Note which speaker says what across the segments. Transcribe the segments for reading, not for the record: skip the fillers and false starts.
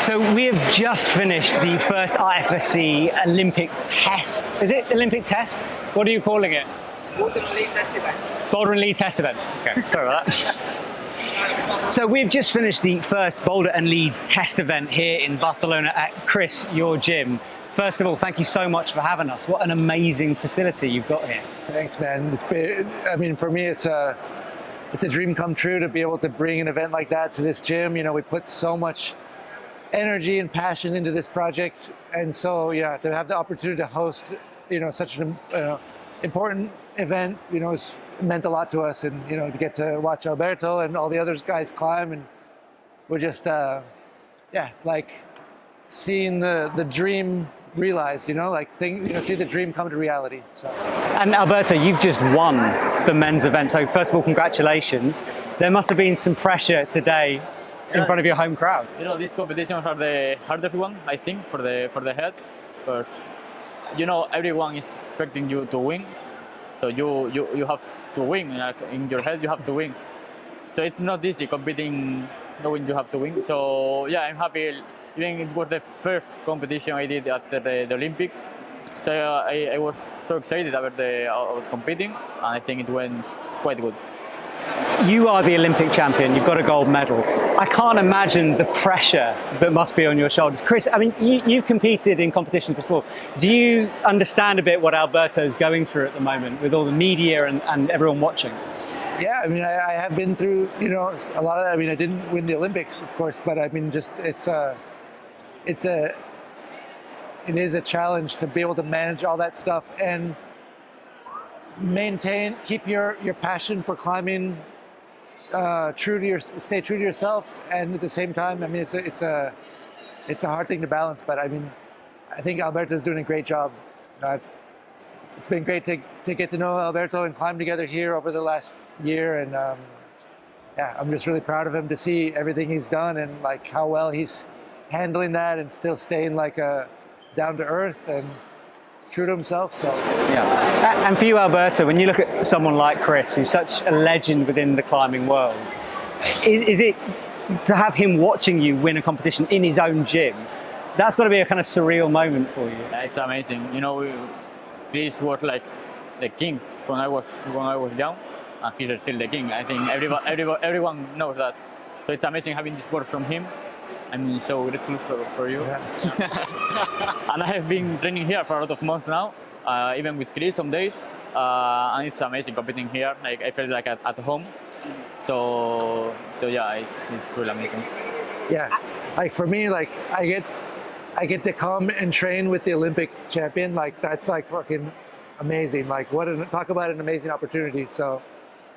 Speaker 1: So we have just finished the first IFSC Olympic test. Is it Olympic test? What are you calling it?
Speaker 2: Golden Lead Test Event.
Speaker 1: Golden Lead test event. Okay, sorry about that. So we've just finished the first boulder and lead test event here in Barcelona at Chris, your gym. First of all, thank you so much for having us. What an amazing facility you've got here.
Speaker 3: Thanks, man. It's been, I mean, for me, it's a dream come true to be able to bring an event like that to this gym. You know, we put so much energy and passion into this project, and so yeah, to have the opportunity to host, you know, such an important event, you know, it's meant a lot to us, and you know, to get to watch Alberto and all the other guys climb, and we're just yeah, like seeing the dream realized, you know, like see the dream come to reality. So.
Speaker 1: And Alberto, you've just won the men's event, so first of all, congratulations. There must have been some pressure today in front of your home crowd.
Speaker 4: You know, these competitions are the hardest one, I think, for the head, because you know everyone is expecting you to win, so you have to win. Like, in your head, you have to win. So it's not easy competing knowing you have to win. So yeah, I'm happy. Even it was the first competition I did after the Olympics, so I was so excited about competing, and I think it went quite good.
Speaker 1: You are the Olympic champion, you've got a gold medal. I can't imagine the pressure that must be on your shoulders. Chris, I mean, you've competed in competitions before. Do you understand a bit what Alberto's going through at the moment with all the media and everyone watching?
Speaker 3: Yeah, I mean, I have been through, you know, a lot of that. I mean, I didn't win the Olympics, of course, but I mean, just it is a challenge to be able to manage all that stuff and keep your passion for climbing stay true to yourself, and at the same time, I mean, it's a hard thing to balance, but I mean, I think Alberto's doing a great job. It's been great to get to know Alberto and climb together here over the last year, and yeah, I'm just really proud of him to see everything he's done and like how well he's handling that and still staying like down to earth and true to himself. So
Speaker 1: yeah. And for you, Alberto, when you look at someone like Chris, who's such a legend within the climbing world, is it to have him watching you win a competition in his own gym? That's got to be a kind of surreal moment for you.
Speaker 4: Yeah, it's amazing. You know, Chris was like the king when I was young, and he's still the king. I think everyone knows that. So it's amazing having this word from him. I'm so grateful for you. Yeah. And I have been training here for a lot of months now, even with Chris some days, and it's amazing competing here. Like I feel like at home. So yeah, it's really amazing.
Speaker 3: Yeah, like for me, like I get to come and train with the Olympic champion. Like that's like fucking amazing. Like talk about an amazing opportunity. So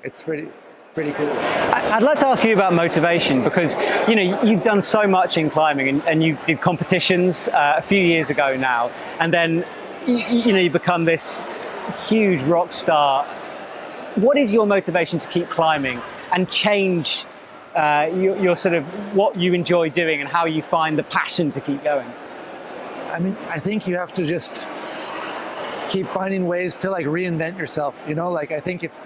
Speaker 3: it's pretty cool.
Speaker 1: I'd like to ask you about motivation, because you know you've done so much in climbing, and you did competitions a few years ago now, and then you know you become this huge rock star. What is your motivation to keep climbing and change your sort of what you enjoy doing and how you find the passion to keep going?
Speaker 3: I mean, I think you have to just keep finding ways to like reinvent yourself. You know, like I think if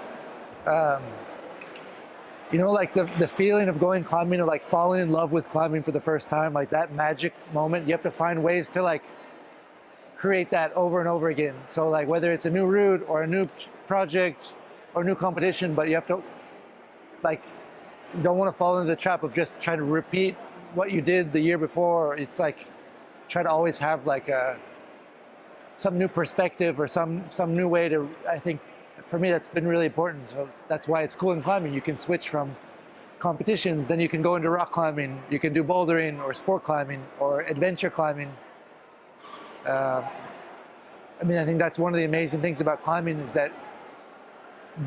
Speaker 3: you know, like the feeling of going climbing, or like falling in love with climbing for the first time, like that magic moment, you have to find ways to like create that over and over again. So like whether it's a new route or a new project or new competition, but you have to like, don't want to fall into the trap of just trying to repeat what you did the year before. It's like, try to always have like some new perspective or some new way to, I think, for me, that's been really important. So that's why it's cool in climbing. You can switch from competitions, then you can go into rock climbing, you can do bouldering or sport climbing or adventure climbing. I mean, I think that's one of the amazing things about climbing, is that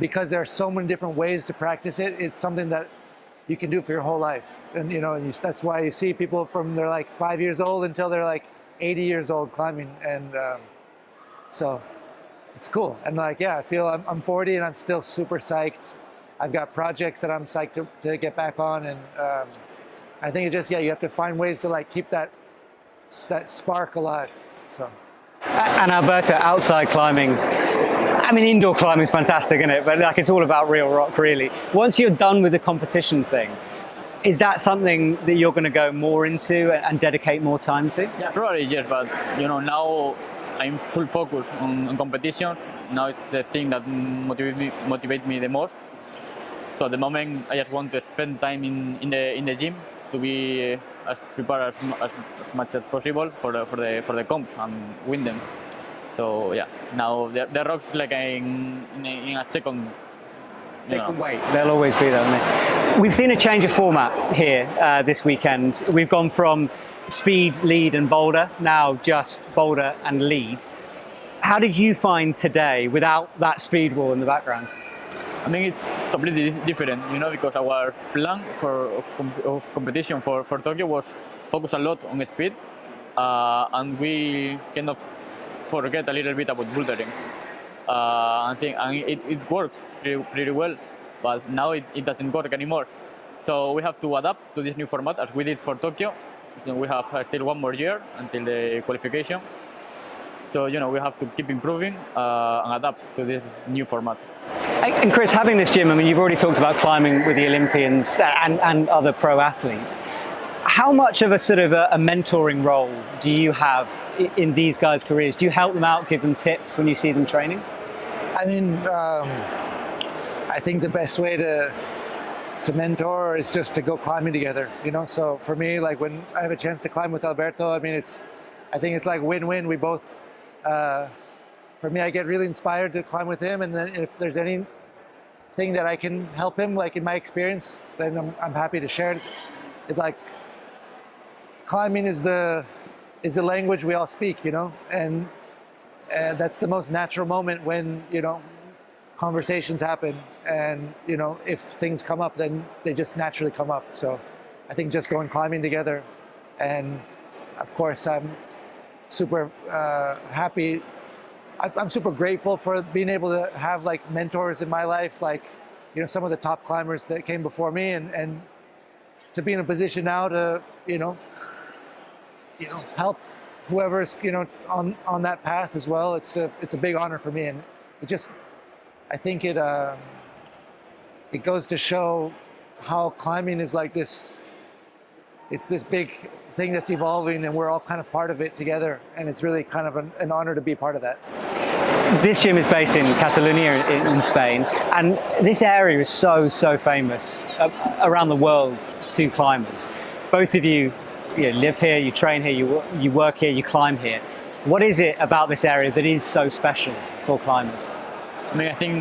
Speaker 3: because there are so many different ways to practice it, it's something that you can do for your whole life. And you know, that's why you see people from they're like 5 years old until they're like 80 years old climbing. And so it's cool. And like, yeah, I feel I'm 40 and I'm still super psyched. I've got projects that I'm psyched to get back on. And I think it's just, yeah, you have to find ways to like keep that spark alive. So.
Speaker 1: And Alberto, outside climbing, I mean, indoor climbing is fantastic, isn't it? But like, it's all about real rock, really. Once you're done with the competition thing, Is that something that you're going to go more into and dedicate more time to?
Speaker 4: Yeah, probably yes, but now I'm full focus on competitions. Now it's the thing that motivates me the most. So at the moment, I just want to spend time in the gym to be as prepared as much as possible for the comps and win them. So yeah, now the rocks like in a second.
Speaker 1: They can wait. They'll always be there. Won't they? We've seen a change of format here this weekend. We've gone from speed, lead, and boulder, now just boulder and lead. How did you find today without that speed wall in the background?
Speaker 4: I mean, it's completely different, because our plan of competition for Tokyo was focus a lot on speed, and we kind of forget a little bit about bouldering. And it works pretty well, but now it doesn't work anymore. So we have to adapt to this new format as we did for Tokyo. We have still 1 more year until the qualification. So we have to keep improving and adapt to this new format.
Speaker 1: And Chris, having this gym, I mean, you've already talked about climbing with the Olympians and other pro athletes. How much of a sort of a mentoring role do you have in these guys' careers? Do you help them out, give them tips when you see them training?
Speaker 3: I mean, I think the best way to mentor is just to go climbing together, So for me, like when I have a chance to climb with Alberto, I mean, I think it's like win-win. We both, for me, I get really inspired to climb with him, and then if there's anything that I can help him, like in my experience, then I'm happy to share it. Like climbing is the language we all speak, and that's the most natural moment when conversations happen, and if things come up, then they just naturally come up. So I think just going climbing together, and of course I'm super happy. I'm super grateful for being able to have like mentors in my life, like some of the top climbers that came before me, and to be in a position now to help whoever's on that path as well. It's a big honor for me, and I think it goes to show how climbing is like this. It's this big thing that's evolving, and we're all kind of part of it together, and it's really kind of an honor to be part of that.
Speaker 1: This gym is based in Catalonia in Spain, and this area is so famous around the world to climbers. Both of you live here, you train here, you work here, you climb here. What is it about this area that is so special for climbers?
Speaker 4: I mean, I think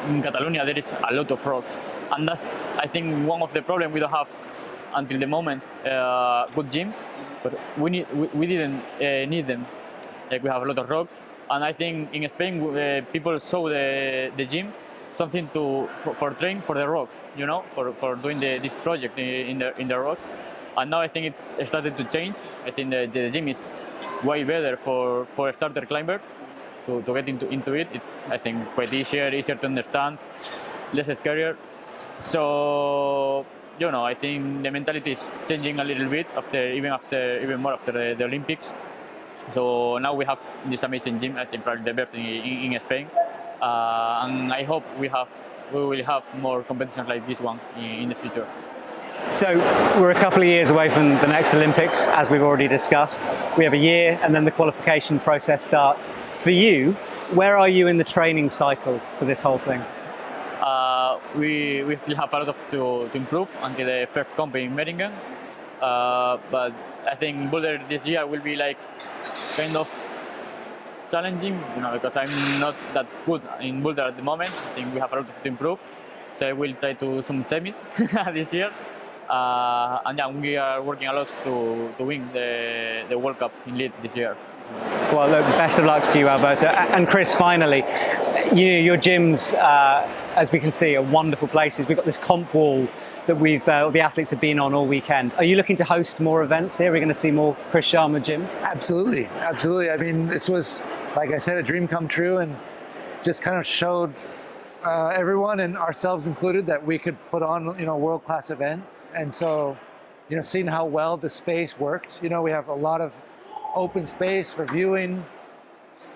Speaker 4: in Catalonia there is a lot of rocks, and that's, I think, one of the problems we don't have until the moment, good gyms, but we didn't need them. Like we have a lot of rocks, and I think in Spain people saw the gym something for train for the rocks, for doing this project in the rocks. And now I think it's started to change. I think the gym is way better for starter climbers to get into it. It's, I think, quite easier to understand, less scarier. So I think the mentality is changing a little bit even more after the Olympics. So now we have this amazing gym. I think probably the best in Spain, and I hope we will have more competitions like this one in the future.
Speaker 1: So we're a couple of years away from the next Olympics, as we've already discussed. We have a year, and then the qualification process starts. For you, where are you in the training cycle for this whole thing?
Speaker 4: We still have a lot to improve until the first comp in Meringen, but I think Boulder this year will be like kind of challenging, because I'm not that good in Boulder at the moment. I think we have a lot to improve, so I will try to some semis this year. And yeah, we are working a lot to win the World Cup in lead this year.
Speaker 1: Well, look, best of luck to you, Alberto. And Chris, finally, your gyms, as we can see, are wonderful places. We've got this comp wall that the athletes have been on all weekend. Are you looking to host more events here? Are we going to see more Chris Sharma gyms?
Speaker 3: Absolutely. I mean, this was, like I said, a dream come true, and just kind of showed everyone, and ourselves included, that we could put on a world-class event. And so, seeing how well the space worked, we have a lot of open space for viewing.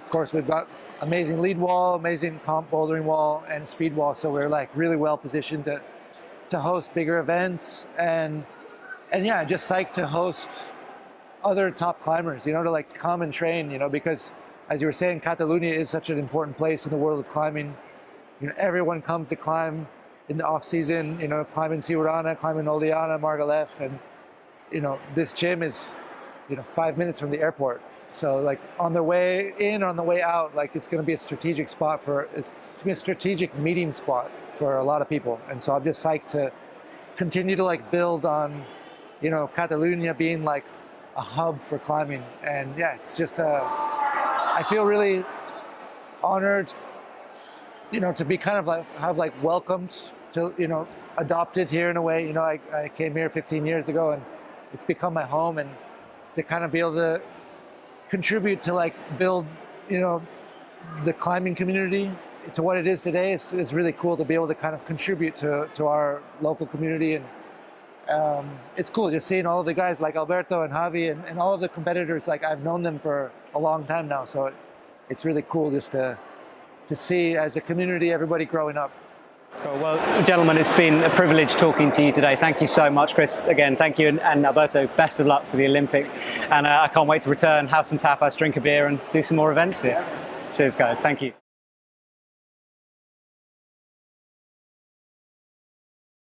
Speaker 3: Of course, we've got amazing lead wall, amazing comp bouldering wall, and speed wall. So we're like really well positioned to to host bigger events, and yeah, just psyched to host other top climbers, you know, to like come and train, you know, because as you were saying, Catalonia is such an important place in the world of climbing. You know, everyone comes to climb in the off season, you know, climbing Siurana, climbing Oliana, Margalef, and you know, this gym is, you know, 5 minutes from the airport. So like on the way in, on the way out, like it's going to be a strategic spot for, it's going to be a strategic meeting spot for a lot of people. And so I'm just psyched to continue to like build on, you know, Catalonia being like a hub for climbing. And yeah, it's just I feel really honored, you know, to be kind of like, have like welcomed to, you know, adopted here in a way. You know, I came here 15 years ago and it's become my home, and to kind of be able to contribute to like build, you know, the climbing community to what it is today is really cool to be able to kind of contribute to our local community. And it's cool just seeing all of the guys like Alberto and Javi and all of the competitors. Like I've known them for a long time now, so it's really cool just to see as a community everybody growing up.
Speaker 1: Cool. Well, gentlemen, it's been a privilege talking to you today. Thank you so much, Chris. Again, thank you, and Alberto, best of luck for the Olympics. And I can't wait to return, have some tapas, drink a beer, and do some more events here. Cheers, guys. Thank you.